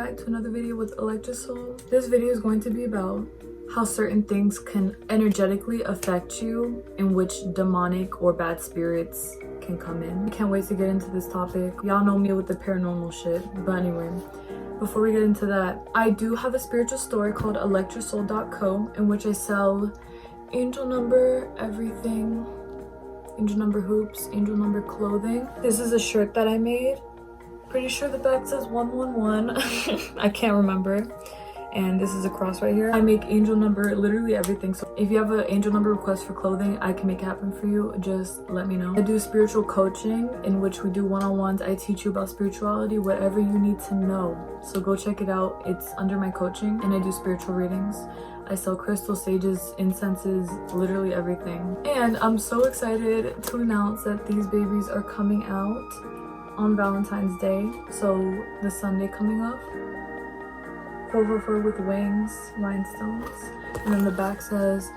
back to another video with ElectraSoul. This video is going to be about how certain things can energetically affect you and which demonic or bad spirits can come in. I can't wait to get into this topic. Y'all know me with the paranormal shit. But anyway, before we get into that, I do have a spiritual store called ElectraSoul.co in which I sell angel number everything, angel number hoops, angel number clothing. This is a shirt that I made. Pretty sure the back says 111. I can't remember. And this is a cross right here. I make angel number literally everything. So if you have an angel number request for clothing, I can make it happen for you. Just let me know. I do spiritual coaching in which we do one-on-ones. I teach you about spirituality, whatever you need to know. So go check it out. It's under my coaching. And I do spiritual readings. I sell crystal sages, incenses, literally everything. And I'm so excited to announce that these babies are coming out on Valentine's Day. So the Sunday coming up. 444 with wings, rhinestones. And then the back says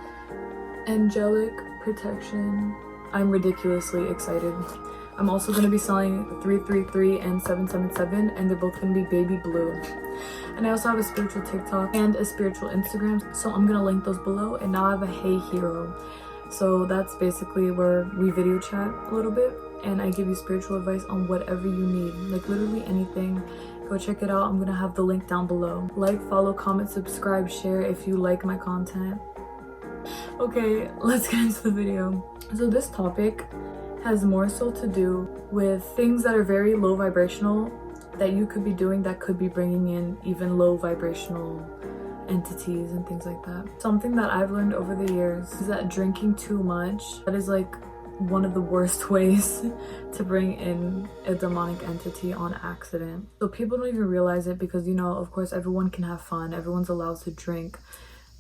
angelic protection. I'm ridiculously excited. I'm also going to be selling 333 and 777, and they're both going to be baby blue. And I also have a spiritual TikTok and a spiritual Instagram, so I'm going to link those below. And now I have a heyhero. So that's basically where we video chat a little bit and I give you spiritual advice on whatever you need, like literally anything. Go check it out. I'm gonna have the link down below. Like, follow, comment, subscribe, share if you like my content. Okay, let's get into the video. So this topic has more so to do with things that are very low vibrational that you could be doing that could be bringing in even low vibrational entities and things like that. Something that I've learned over the years is that drinking too much, that is like one of the worst ways to bring in a demonic entity on accident. So people don't even realize it because, you know, of course everyone can have fun, everyone's allowed to drink,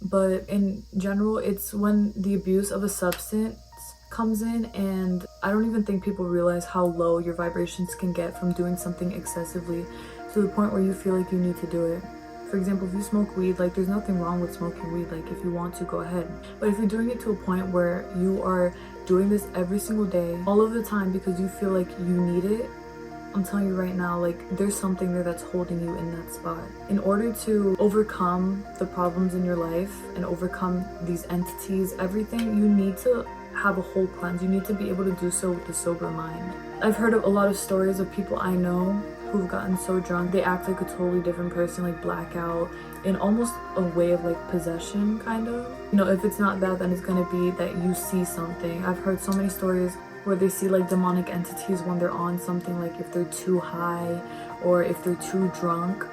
but in general it's when the abuse of a substance comes in, and I don't even think people realize how low your vibrations can get from doing something excessively to the point where you feel like you need to do it. For example, if you smoke weed, like there's nothing wrong with smoking weed, like if you want to, go ahead. But if you're doing it to a point where you are doing this every single day, all of the time, because you feel like you need it, I'm telling you right now, like there's something there that's holding you in that spot. In order to overcome the problems in your life and overcome these entities, everything, you need to have a whole cleanse. You need to be able to do so with a sober mind. I've heard of a lot of stories of people I know who've gotten so drunk they act like a totally different person, like blackout, in almost a way of like possession, kind of. You know, if it's not that, then it's gonna be that you see something. I've heard so many stories where they see like demonic entities when they're on something, like if they're too high or if they're too drunk.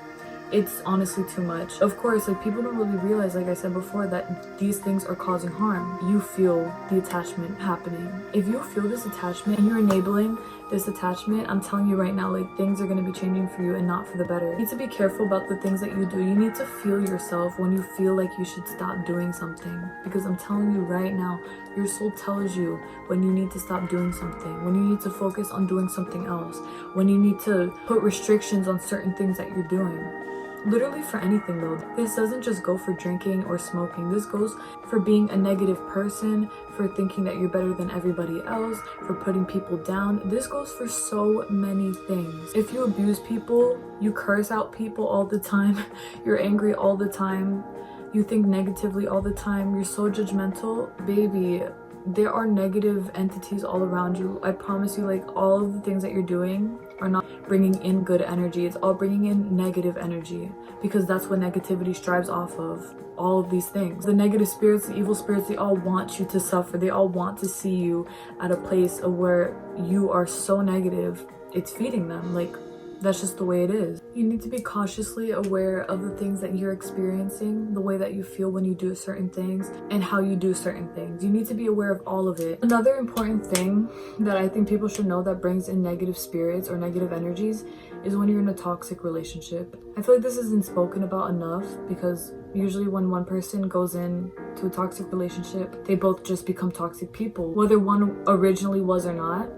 It's honestly too much. Of course, like people don't really realize, like I said before, that these things are causing harm. You feel the attachment happening. If you feel this attachment and you're enabling this attachment, I'm telling you right now, like things are going to be changing for you and not for the better. You need to be careful about the things that you do. You need to feel yourself when you feel like you should stop doing something, because I'm telling you right now, your soul tells you when you need to stop doing something, when you need to focus on doing something else, when you need to put restrictions on certain things that you're doing. Literally for anything though. This doesn't just go for drinking or smoking. This goes for being a negative person, for thinking that you're better than everybody else, for putting people down. This goes for so many things. If you abuse people, you curse out people all the time, you're angry all the time, you think negatively all the time, you're so judgmental, baby, there are negative entities all around you. I promise you, like all of the things that you're doing are not bringing in good energy. It's all bringing in negative energy, because that's what negativity strives off of. All of these things, the negative spirits, the evil spirits, they all want you to suffer. They all want to see you at a place of where you are so negative. It's feeding them. Like that's just the way it is. You need to be cautiously aware of the things that you're experiencing, the way that you feel when you do certain things, and how you do certain things. You need to be aware of all of it. Another important thing that I think people should know that brings in negative spirits or negative energies is when you're in a toxic relationship. I feel like this isn't spoken about enough, because usually when one person goes in to a toxic relationship, they both just become toxic people. Whether one originally was or not,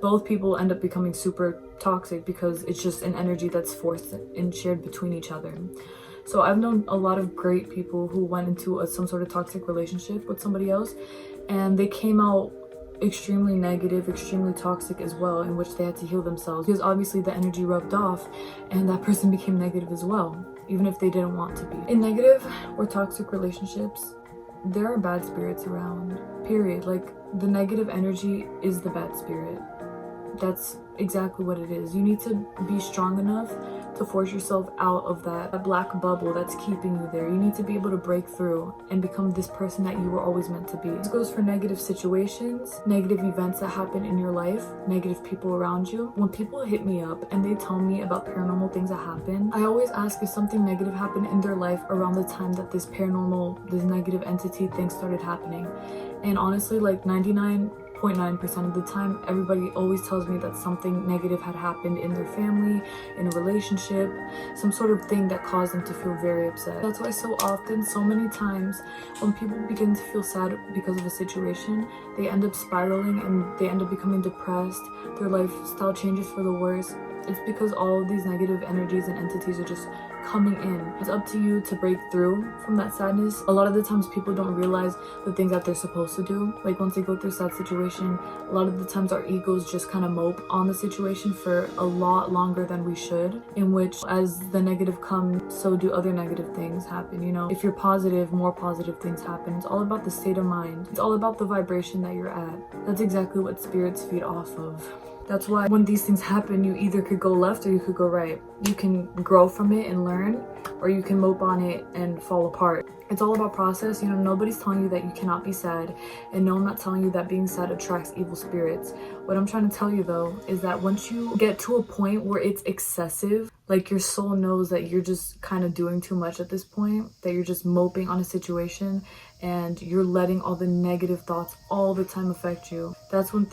both people end up becoming super toxic because it's just an energy that's forced and shared between each other. So I've known a lot of great people who went into some sort of toxic relationship with somebody else, and they came out extremely negative, extremely toxic as well, in which they had to heal themselves because obviously the energy rubbed off and that person became negative as well, even if they didn't want to be. In negative or toxic relationships, there are bad spirits around, period. Like, the negative energy is the bad spirit. That's exactly what it is. You need to be strong enough to force yourself out of that black bubble that's keeping you there. You need to be able to break through and become this person that you were always meant to be. This goes for negative situations, negative events that happen in your life, negative people around you. When people hit me up and they tell me about paranormal things that happen, I always ask if something negative happened in their life around the time that this negative entity thing started happening. And honestly, like 99.9% of the time, everybody always tells me that something negative had happened in their family, in a relationship, some sort of thing that caused them to feel very upset. That's why so often, so many times, when people begin to feel sad because of a situation, they end up spiraling and they end up becoming depressed. Their lifestyle changes for the worse. It's because all of these negative energies and entities are just coming in. It's up to you to break through from that sadness. A lot of the times people don't realize the things that they're supposed to do. Like, once they go through a sad situation, a lot of the times our egos just kind of mope on the situation for a lot longer than we should, in which as the negative comes, so do other negative things happen. You know, if you're positive, more positive things happen. It's all about the state of mind. It's all about the vibration that you're at. That's exactly what spirits feed off of. That's why when these things happen, you either could go left or you could go right. You can grow from it and learn, or you can mope on it and fall apart. It's all about process. You know, nobody's telling you that you cannot be sad. And no, I'm not telling you that being sad attracts evil spirits. What I'm trying to tell you though is that once you get to a point where it's excessive, like your soul knows that you're just kind of doing too much at this point, that you're just moping on a situation and you're letting all the negative thoughts all the time affect you, that's when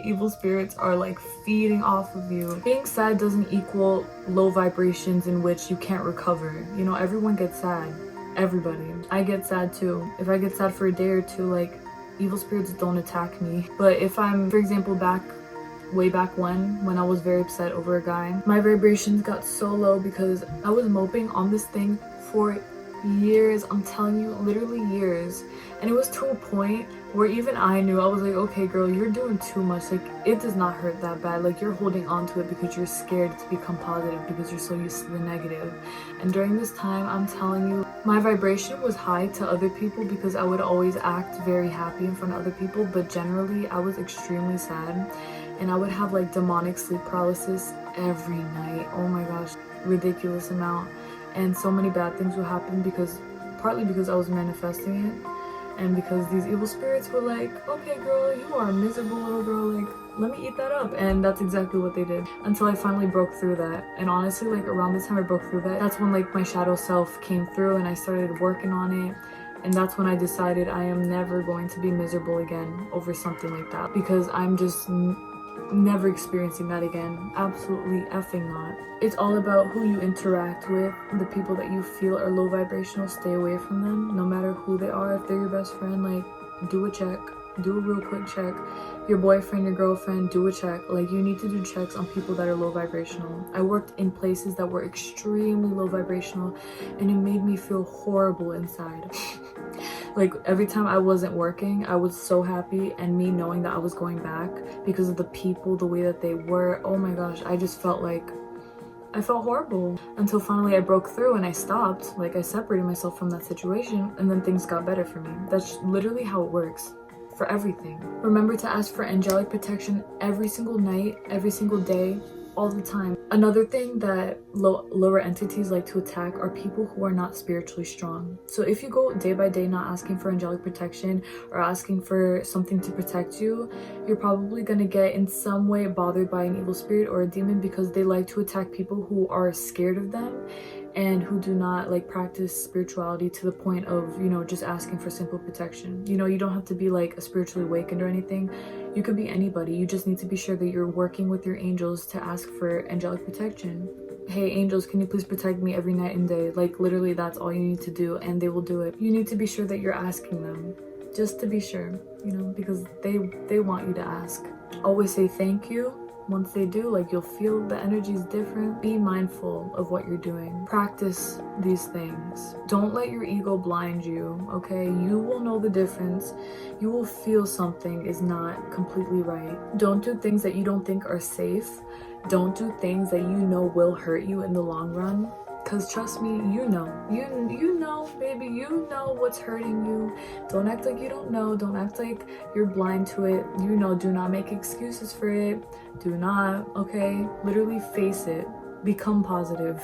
evil spirits are like feeding off of you. Being sad doesn't equal low vibrations in which you can't recover. You know, everyone gets sad. Everybody. I get sad too. If I get sad for a day or two, like, evil spirits don't attack me. But if I'm, for example, way back when I was very upset over a guy, my vibrations got so low because I was moping on this thing for years. I'm telling you, literally years. And it was to a point where even I knew, I was like, okay girl, you're doing too much. Like, it does not hurt that bad. Like, you're holding on to it because you're scared to become positive, because you're so used to the negative. And during this time, I'm telling you, my vibration was high to other people because I would always act very happy in front of other people, but generally I was extremely sad. And I would have like demonic sleep paralysis every night. Oh my gosh, ridiculous amount. And so many bad things would happen partly because I was manifesting it, and because these evil spirits were like, okay girl, you are a miserable little girl, like, let me eat that up. And that's exactly what they did, until I finally broke through that. And honestly, like, around the time I broke through that, that's when like my shadow self came through and I started working on it. And that's when I decided I am never going to be miserable again over something like that, because I'm just never experiencing that again. Absolutely effing not. It's all about who you interact with. The people that you feel are low vibrational, stay away from them, no matter who they are. If they're your best friend, like, do a check. Do a real quick check. Your boyfriend, your girlfriend, do a check. Like, you need to do checks on people that are low vibrational. I worked in places that were extremely low vibrational, and it made me feel horrible inside. Like, every time I wasn't working, I was so happy, and me knowing that I was going back because of the people, the way that they were, oh my gosh, I just felt like I felt horrible, until finally I broke through and I stopped. Like, I separated myself from that situation, and then things got better for me. That's literally how it works for everything. Remember to ask for angelic protection every single night, every single day, all the time. Another thing that lower entities like to attack are people who are not spiritually strong. So if you go day by day not asking for angelic protection or asking for something to protect you, you're probably going to get in some way bothered by an evil spirit or a demon, because they like to attack people who are scared of them and who do not like practice spirituality to the point of, you know, just asking for simple protection. You know, you don't have to be like a spiritually awakened or anything. You could be anybody. You just need to be sure that you're working with your angels to ask for angelic protection. Hey angels, can you please protect me every night and day? Like, literally, that's all you need to do, and they will do it. You need to be sure that you're asking them, just to be sure, you know, because they want you to ask. Always say thank you once they do, like, you'll feel the energy is different. Be mindful of what you're doing. Practice these things. Don't let your ego blind you, okay? You will know the difference. You will feel something is not completely right. Don't do things that you don't think are safe. Don't do things that you know will hurt you in the long run. Because trust me, you know, baby, you know what's hurting you. Don't act like you don't know. Don't act like you're blind to it. You know, do not make excuses for it. Do not, okay? Literally face it. Become positive.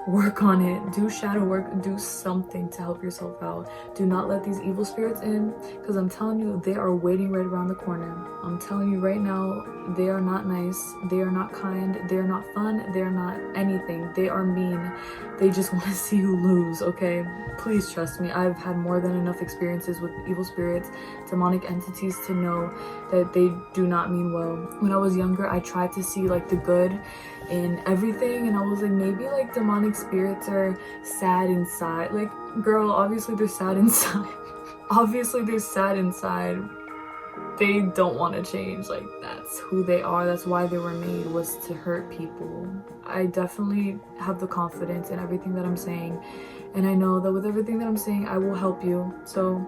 Work on it. Do shadow work. Do something to help yourself out. Do not let these evil spirits in, because I'm telling you, they are waiting right around the corner. I'm telling you right now, they are not nice. They are not kind. They are not fun. They are not anything. They are mean. They just want to see you lose, okay? Please trust me. I've had more than enough experiences with evil spirits, demonic entities, to know that they do not mean well. When I was younger, I tried to see like the good in everything, and I was like, maybe like demonic spirits are sad inside. Like, girl, obviously they're sad inside. Obviously they're sad inside. They don't want to change. Like, that's who they are. That's why they were made, was to hurt people. I definitely have the confidence in everything that I'm saying, and I know that with everything that I'm saying, I will help you. So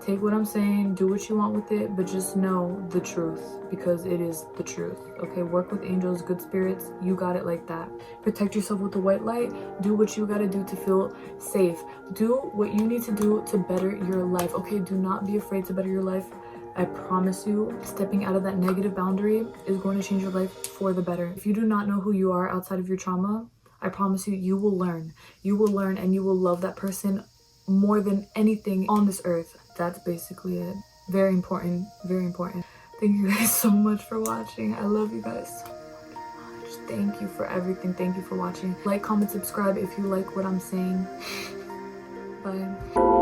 take what I'm saying, do what you want with it, but just know the truth, because it is the truth, okay? Work with angels, good spirits. You got it like that. Protect yourself with the white light. Do what you got to do to feel safe. Do what you need to do to better your life, okay? Do not be afraid to better your life. I promise you, stepping out of that negative boundary is going to change your life for the better. If you do not know who you are outside of your trauma, I promise you, you will learn. You will learn, and you will love that person more than anything on this earth. That's basically it. Very important, very important. Thank you guys so much for watching. I love you guys so much. Thank you for everything. Thank you for watching. Like, comment, subscribe if you like what I'm saying. Bye.